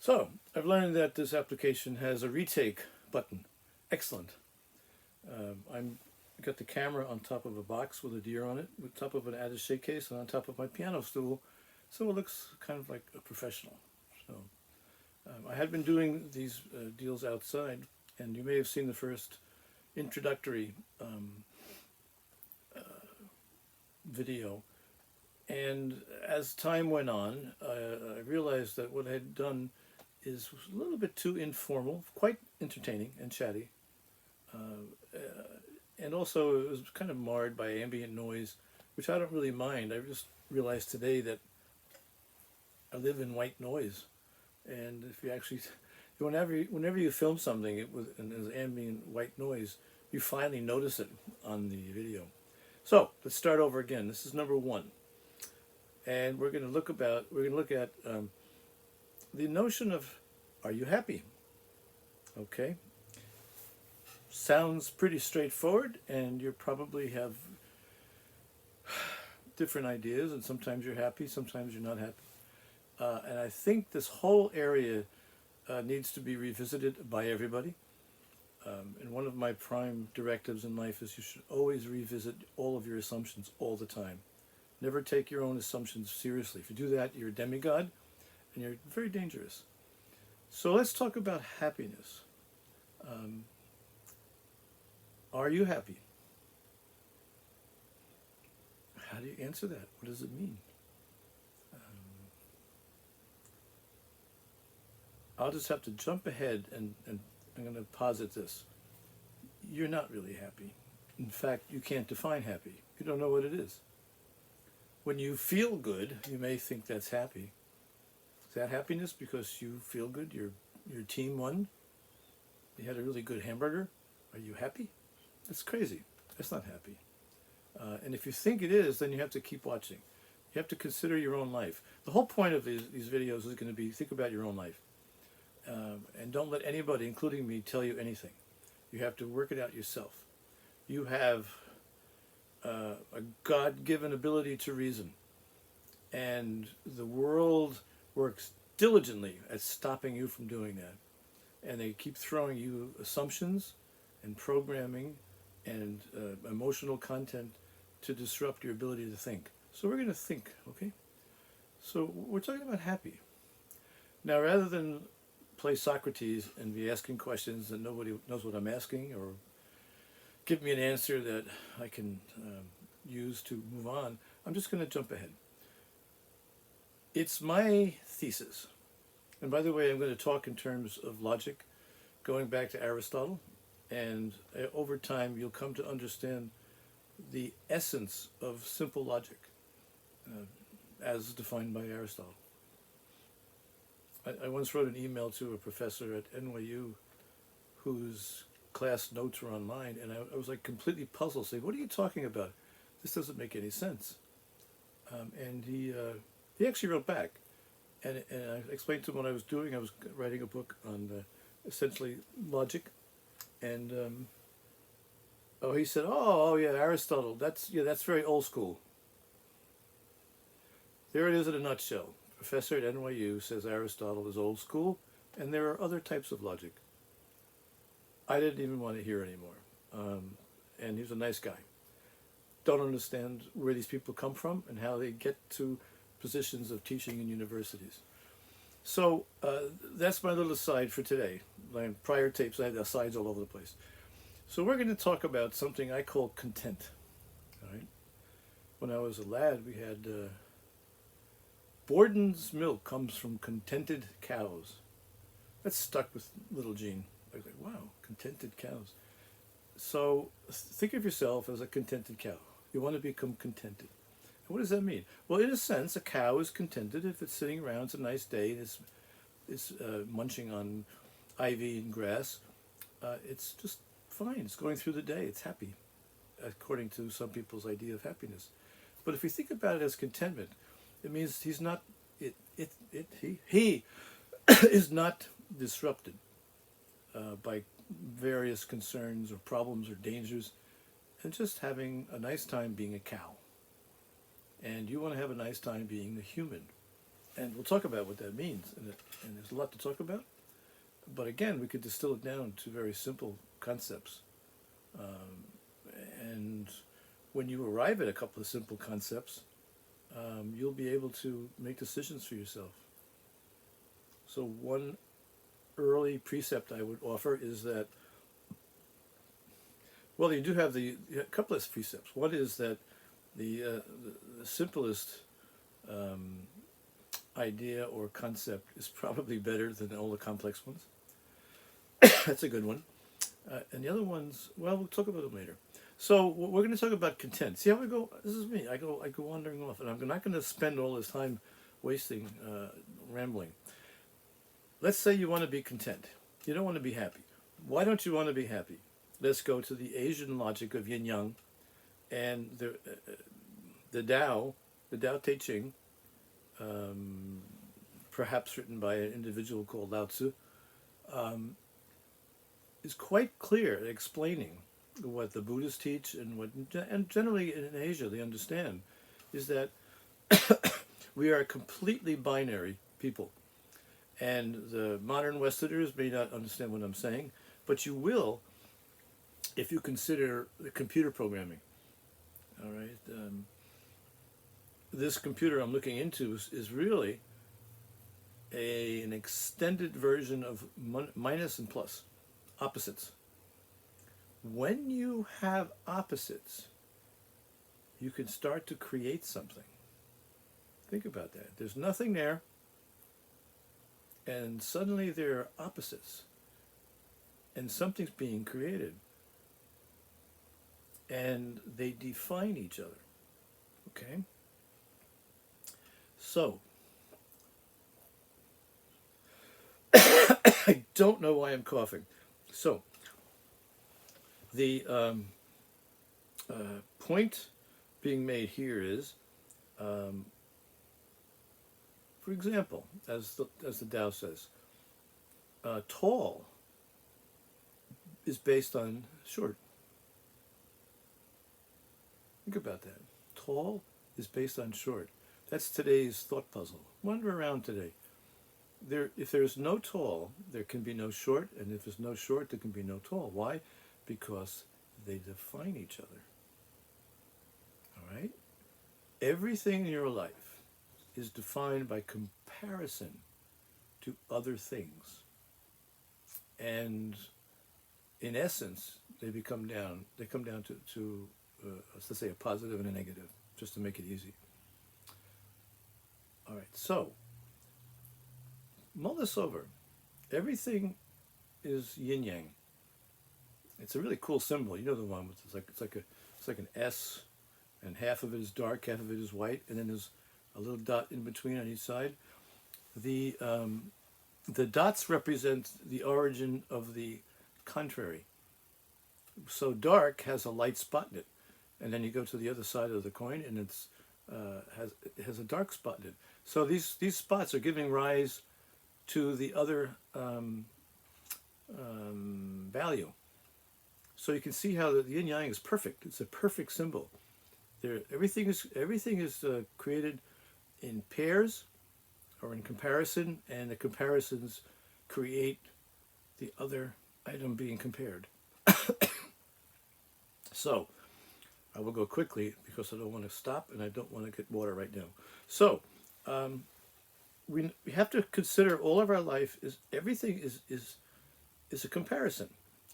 So, I've learned that this application has a retake button. Excellent. I'm got the camera on top of a box with a deer on it, with top of an attaché case, and on top of my piano stool, so it looks kind of like a professional. So, I had been doing these deals outside, and you may have seen the first introductory video. And as time went on, I realized that what I had done was a little bit too informal, quite entertaining and chatty. And also it was kind of marred by ambient noise, which I don't really mind. I just realized today that I live in white noise. And if you actually, whenever you film something and there's ambient white noise, you finally notice it on the video. So let's start over again. This is number 1. And we're going to look at the notion of, are you happy? Okay. Sounds pretty straightforward, and you probably have different ideas, and sometimes you're happy, sometimes you're not happy. And I think this whole area needs to be revisited by everybody. And one of my prime directives in life is you should always revisit all of your assumptions all the time. Never take your own assumptions seriously. If you do that, you're a demigod, and you're very dangerous. So let's talk about happiness. Are you happy? How do you answer that? What does it mean? I'll just have to jump ahead, and I'm going to posit this. You're not really happy. In fact, you can't define happy. You don't know what it is. When you feel good, you may think that's happy. Is that happiness because you feel good? Your team won? You had a really good hamburger? Are you happy? That's crazy. That's not happy. And if you think it is, then you have to keep watching. You have to consider your own life. The whole point of these videos is going to be, think about your own life. And don't let anybody, including me, tell you anything. You have to work it out yourself. You have a God-given ability to reason. And the world works diligently at stopping you from doing that. And they keep throwing you assumptions and programming and emotional content to disrupt your ability to think. So we're going to think, okay? So we're talking about happy. Now, rather than play Socrates and be asking questions that nobody knows what I'm asking, or give me an answer that I can use to move on, I'm just going to jump ahead. It's my thesis. And by the way, I'm going to talk in terms of logic, going back to Aristotle, and over time you'll come to understand the essence of simple logic as defined by Aristotle. I once wrote an email to a professor at NYU whose class notes were online, and I was like completely puzzled, saying, "What are you talking about? This doesn't make any sense." And he actually wrote back, and I explained to him what I was doing. I was writing a book on essentially logic, and he said, "Oh yeah, Aristotle. That's very old school." There it is in a nutshell. Professor at NYU says Aristotle is old school, and there are other types of logic. I didn't even want to hear anymore. And he was a nice guy. Don't understand where these people come from and how they get to positions of teaching in universities. So that's my little aside for today. My prior tapes, I had asides all over the place. So we're going to talk about something I call content. All right. When I was a lad, we had Borden's milk comes from contented cows. That stuck with little Gene. I was like, wow, contented cows. So think of yourself as a contented cow. You want to become contented. And what does that mean? Well, in a sense, a cow is contented if it's sitting around, it's a nice day, and it's munching on ivy and grass. It's just fine. It's going through the day. It's happy, according to some people's idea of happiness. But if you think about it as contentment, it means he is not disrupted by various concerns or problems or dangers, and just having a nice time being a cow. And you want to have a nice time being a human. And we'll talk about what that means, and there's a lot to talk about. But again, we could distill it down to very simple concepts. And when you arrive at a couple of simple concepts, you'll be able to make decisions for yourself. So one early precept I would offer is that, well, you do have a couple of precepts. One is that the simplest idea or concept is probably better than all the complex ones. That's a good one. And the other ones, well, we'll talk about them later. So we're going to talk about content. See how we go? This is me. I go wandering off, and I'm not going to spend all this time wasting rambling. Let's say you want to be content. You don't want to be happy. Why don't you want to be happy? Let's go to the Asian logic of yin yang, and the Tao Te Ching, perhaps written by an individual called Lao Tzu, is quite clear at explaining what the Buddhists teach and generally in Asia they understand is that we are completely binary people. And the modern Westerners may not understand what I'm saying, but you will if you consider the computer programming. All right. This computer I'm looking into is really an extended version of minus and plus, opposites. When you have opposites, you can start to create something. Think about that. There's nothing there, and suddenly there are opposites, and something's being created, and they define each other. Okay? So, I don't know why I'm coughing. So, the point being made here is, for example, as the Tao says, tall is based on short. Think about that. Tall is based on short. That's today's thought puzzle. Wander around today. If there's no tall, there can be no short, and if there's no short, there can be no tall. Why? Because they define each other. All right? Everything in your life is defined by comparison to other things. And in essence, they come down to let's say a positive and a negative, just to make it easy. All right, so mull this over. Everything is yin yang. It's a really cool symbol. You know the one with it's like an S, and half of it is dark, half of it is white, and then there's a little dot in between on each side. The dots represent the origin of the contrary. So dark has a light spot in it, and then you go to the other side of the coin, and it has a dark spot in it. So these spots are giving rise to the other value. So you can see how the yin yang is perfect. It's a perfect symbol. Everything is created in pairs or in comparison, and the comparisons create the other item being compared. So I will go quickly because I don't want to stop and I don't want to get water right now. So we have to consider all of our life everything is a comparison.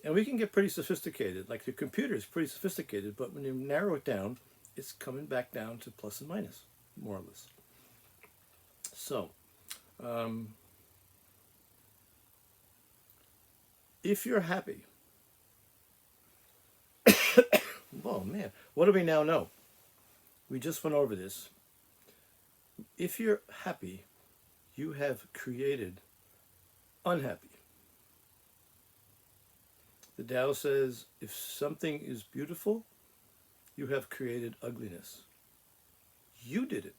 And we can get pretty sophisticated, like the computer is pretty sophisticated, but when you narrow it down, it's coming back down to plus and minus, more or less. So, if you're happy, oh man, what do we now know? We just went over this. If you're happy, you have created unhappy. The Tao says, if something is beautiful, you have created ugliness. You did it.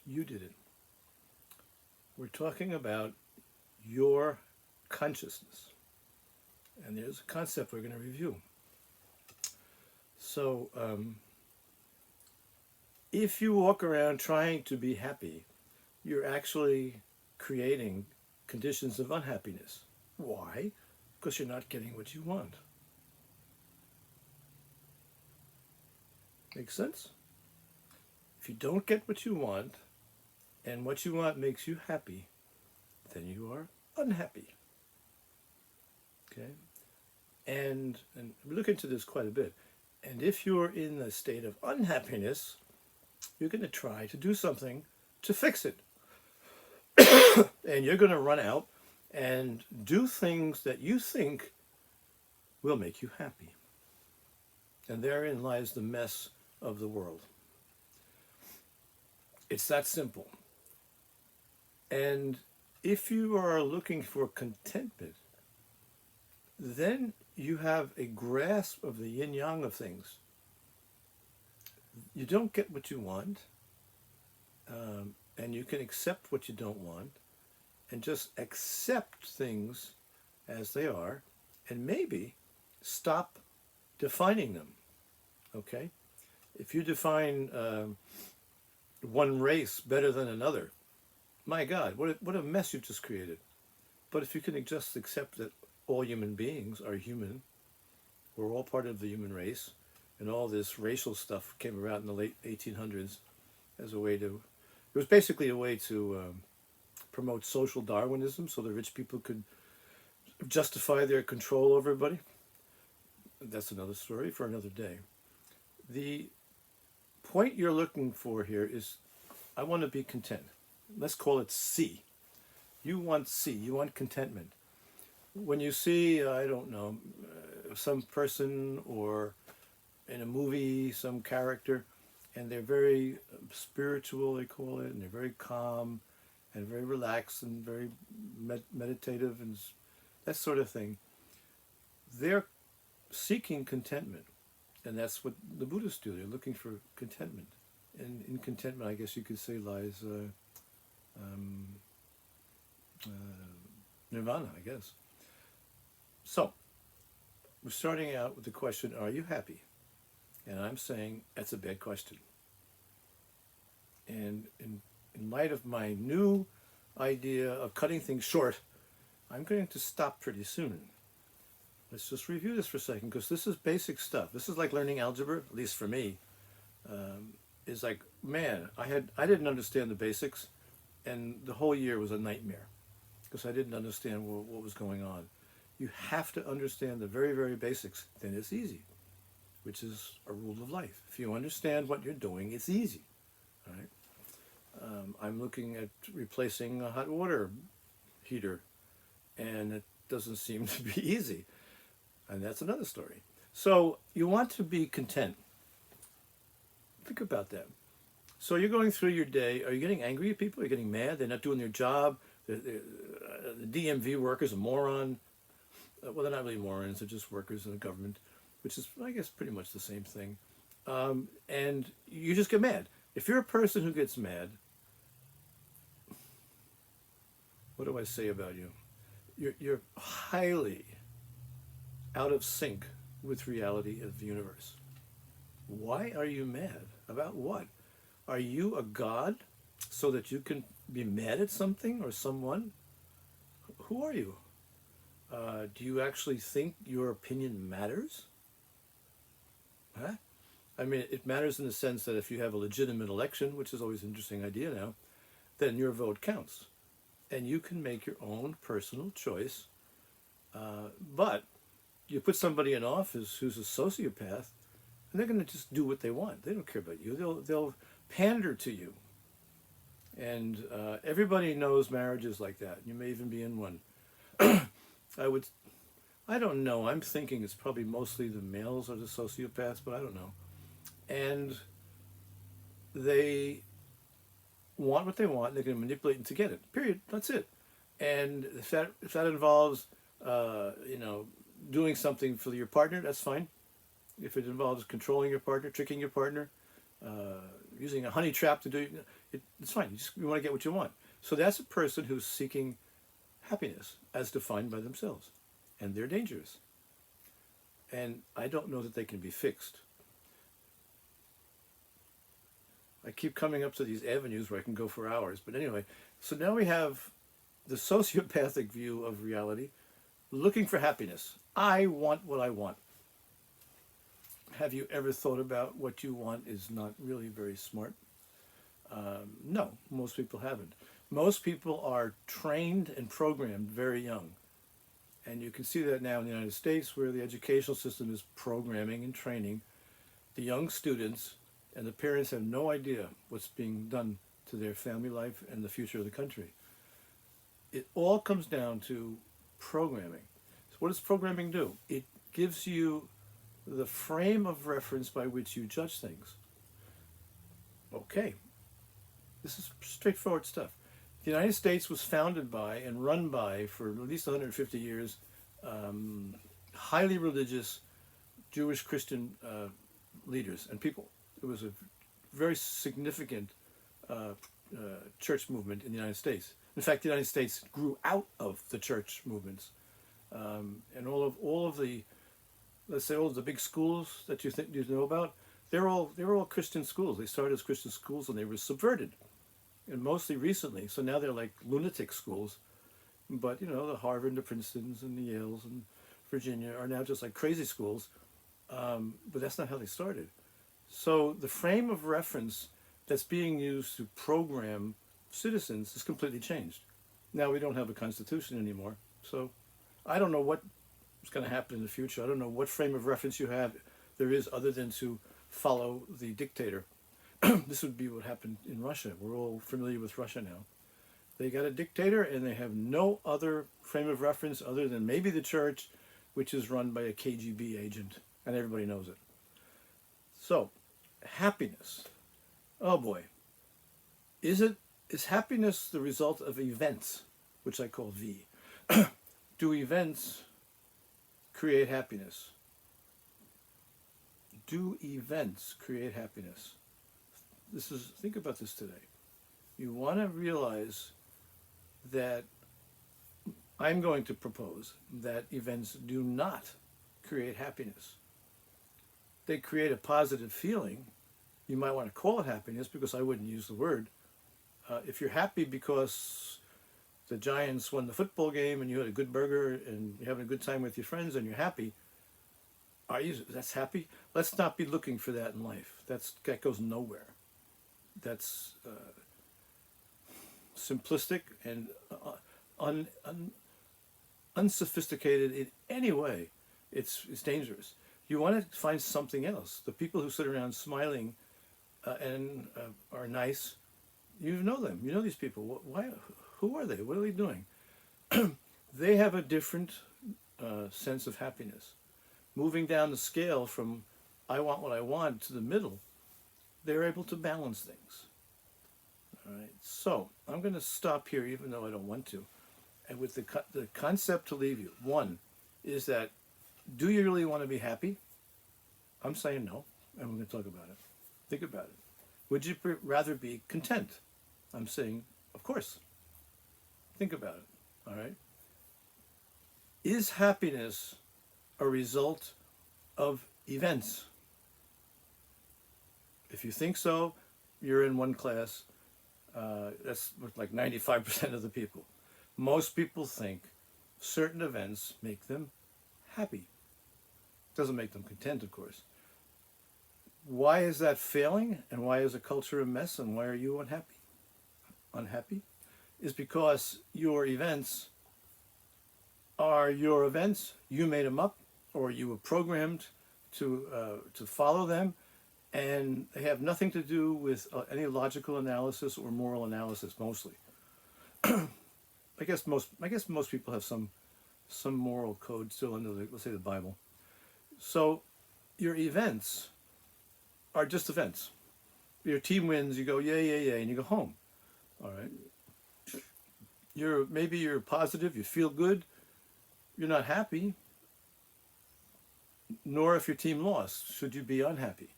You did it. We're talking about your consciousness. And there's a concept we're going to review. So, If you walk around trying to be happy, you're actually creating conditions of unhappiness. Why? Because you're not getting what you want. Make sense? If you don't get what you want, and what you want makes you happy, then you are unhappy. Okay? And we look into this quite a bit. And if you're in a state of unhappiness, you're going to try to do something to fix it. And you're going to run out and do things that you think will make you happy. And therein lies the mess of the world. It's that simple. And if you are looking for contentment, then you have a grasp of the yin-yang of things. You don't get what you want, and you can accept what you don't want, and just accept things as they are, and maybe stop defining them. Okay? If you define one race better than another, my God, what a mess you just created. But if you can just accept that all human beings are human, we're all part of the human race, and all this racial stuff came about in the late 1800s as a way to, it was basically a way to promote social Darwinism so the rich people could justify their control over everybody. That's another story for another day. The point you're looking for here is, I want to be content. Let's call it C. You want C. You want contentment. When you see, I don't know, some person or in a movie, some character, and they're very spiritual, they call it, and they're very calm and very relaxed and very meditative and that sort of thing, they're seeking contentment. And that's what the Buddhists do. They're looking for contentment. And in contentment, I guess you could say, lies nirvana, I guess. So, we're starting out with the question, are you happy? And I'm saying that's a bad question. And in light of my new idea of cutting things short, I'm going to stop pretty soon. Let's just review this for a second, because this is basic stuff. This is like learning algebra, at least for me. It's like, man, I didn't understand the basics, and the whole year was a nightmare, because I didn't understand what was going on. You have to understand the very, very basics, then it's easy, which is a rule of life. If you understand what you're doing, it's easy. All right? I'm looking at replacing a hot water heater, and it doesn't seem to be easy. And that's another story. So you want to be content. Think about that. So you're going through your day. Are you getting angry at people? Are you getting mad? They're not doing their job. The DMV workers are moron. Well, they're not really morons. They're just workers in the government, which is, I guess, pretty much the same thing. And you just get mad. If you're a person who gets mad, what do I say about you? You're highly out of sync with reality of the universe. Why are you mad? About what? Are you a god so that you can be mad at something or someone? Who are you? Do you actually think your opinion matters? Huh? I mean, it matters in the sense that if you have a legitimate election, which is always an interesting idea now, then your vote counts. And you can make your own personal choice. But you put somebody in office who's a sociopath, and they're going to just do what they want. They don't care about you. They'll pander to you. And everybody knows marriages like that. You may even be in one. I don't know. I'm thinking it's probably mostly the males are the sociopaths, but I don't know. And they want what they want, and they're going to manipulate them to get it. Period. That's it. And if that involves, doing something for your partner, that's fine. If it involves controlling your partner, tricking your partner, using a honey trap to do it, it's fine. You want to get what you want. So that's a person who's seeking happiness as defined by themselves. And they're dangerous. And I don't know that they can be fixed. I keep coming up to these avenues where I can go for hours. But anyway, so now we have the sociopathic view of reality, looking for happiness. I want what I want. Have you ever thought about what you want is not really very smart? No, most people haven't. Most people are trained and programmed very young. And you can see that now in the United States, where the educational system is programming and training the young students, and the parents have no idea what's being done to their family life and the future of the country. It all comes down to programming. So what does programming do? It gives you the frame of reference by which you judge things. Okay, this is straightforward stuff. The United States was founded by and run by, for at least 150 years, highly religious Jewish Christian leaders and people. It was a very significant church movement in the United States. In fact, the United States grew out of the church movements, and all of the, let's say, all of the big schools that you think you know about, they were all Christian schools. They started as Christian schools and they were subverted, and mostly recently. So now they're like lunatic schools, but the Harvard and the Princetons and the Yales and Virginia are now just like crazy schools, but that's not how they started. So the frame of reference that's being used to program citizens is completely changed. Now we don't have a constitution anymore, so I don't know what's going to happen in the future. I don't know what frame of reference you have there is other than to follow the dictator. This would be what happened in Russia. We're all familiar with Russia now. They got a dictator and they have no other frame of reference other than maybe the church, which is run by a KGB agent, and everybody knows it. So, happiness. Oh boy. Is happiness the result of events, which I call V? Do events create happiness? Do events create happiness? Think about this today. You want to realize that I'm going to propose that events do not create happiness. They create a positive feeling. You might want to call it happiness, because I wouldn't use the word. If you're happy because the Giants won the football game and you had a good burger and you're having a good time with your friends and you're happy, that's happy? Let's not be looking for that in life. That goes nowhere. That's simplistic and unsophisticated in any way. It's dangerous. You want to find something else. The people who sit around smiling and are nice, you know them. You know these people. Why? Who are they? What are they doing? They have a different sense of happiness. Moving down the scale from I want what I want to the middle, they're able to balance things. All right. So I'm going to stop here, even though I don't want to. And with the concept to leave you, one is that, do you really want to be happy? I'm saying no, and we're going to talk about it. Think about it. Would you rather be content? I'm saying, of course. Think about it, all right? Is happiness a result of events? If you think so, you're in one class. That's like 95% of the people. Most people think certain events make them happy. Doesn't make them content, of course. Why is that failing? And why is the culture a mess? And why are you unhappy? Unhappy is because your events are your events. You made them up, or you were programmed to follow them, and they have nothing to do with any logical analysis or moral analysis. Mostly, I guess most people have some moral code still under let's say the Bible. So your events are just events. Your team wins, you go yay, and you go home. All right. Maybe you're positive, you feel good, you're not happy. Nor if your team lost should you be unhappy.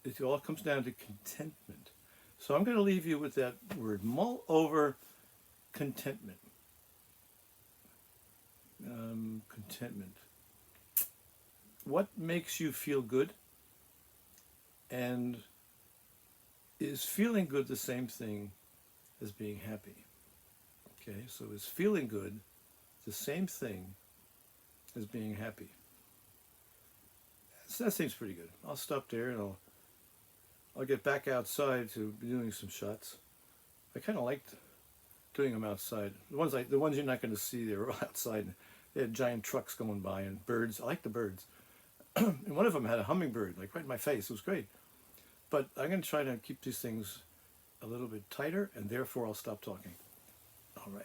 It all comes down to contentment. So I'm going to leave you with that word. Mull over contentment. Contentment. What makes you feel good? And Is feeling good the same thing as being happy? Okay, so is feeling good the same thing as being happy? So that seems pretty good. I'll stop there and I'll get back outside to be doing some shots. I kind of liked doing them outside. The ones you're not going to see, they were outside. They had giant trucks going by and birds. I like the birds. And one of them had a hummingbird, like right in my face. It was great. But I'm going to try to keep these things a little bit tighter, and therefore I'll stop talking. All right.